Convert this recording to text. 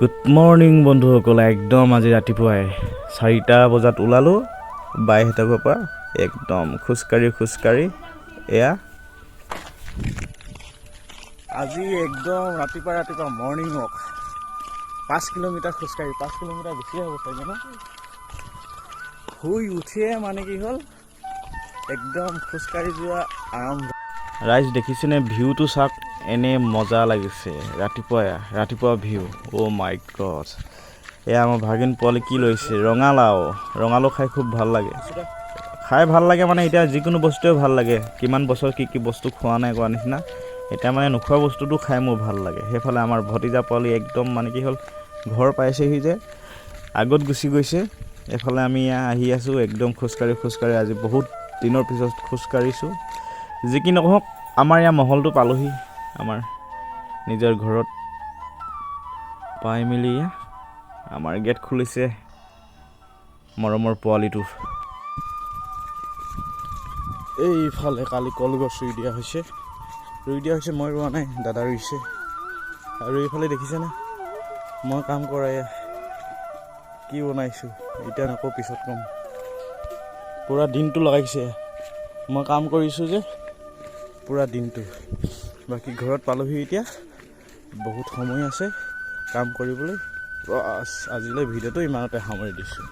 Good morning বন্ধুসকল, একদম আজি ৰাতিপুৱাই 4টা বজাত ওলালোঁ বাইহেঁতৰ পৰা। একদম খোজকাঢ়ি এয়া আজি একদম ৰাতিপুৱা মৰ্ণিং ৱাক 5 কিলোমিটাৰ খোজকাঢ়ি 5 কিলোমিটাৰ বেছিয়ে হ'ব চাগে ন। শুই উঠিয়ে মানে কি হ'ল একদম খোজকাঢ়ি যোৱা আৰম্ভ। ৰাইজ দেখিছেনে ভিউটো চাওক, এনে মজা লাগিছে ৰাতিপুৱা ভিউ। অ' মাই গড, এয়া আমাৰ ভাগিন পোৱালি কি লৈছে, ৰঙালাও খাই খুব ভাল লাগে। মানে এতিয়া যিকোনো বস্তুৱে ভাল লাগে। কিমান বছৰ কি বস্তু খোৱা নাই কোৱা নিচিনা, এতিয়া মানে নোখোৱা বস্তুটো খাই মোৰ ভাল লাগে। সেইফালে আমাৰ ভতিজা পোৱালি একদম মানে কি হ'ল ঘৰ পাইছেহি যে আগত গুচি গৈছে। এফালে আমি আহি আছোঁ একদম খোজকাঢ়ি আজি বহুত দিনৰ পিছত খোজকাঢ়িছোঁ। যি কি নহওক আমাৰ ইয়াৰ মহলটো পালোহি, আমাৰ নিজৰ ঘৰত পাই মেলি আমাৰ গেট খুলিছে মৰমৰ পোৱালিটো। এইফালে কালি কলগছ ৰুই দিয়া হৈছে, মই ৰোৱা নাই, দাদা ৰুইছে। আৰু এইফালে দেখিছেনে মই কাম কৰা কি বনাইছোঁ, এতিয়া নকওঁ পিছত ক'ম। পূৰা দিনটো লগাইছে, মই কাম কৰিছোঁ যে পূৰা দিনটো। বাকী ঘৰত পালোহি এতিয়া, বহুত সময় আছে কাম কৰিবলৈ। বাছ আজিলৈ ভিডিঅ'টো ইমানতে সামৰি দিছোঁ।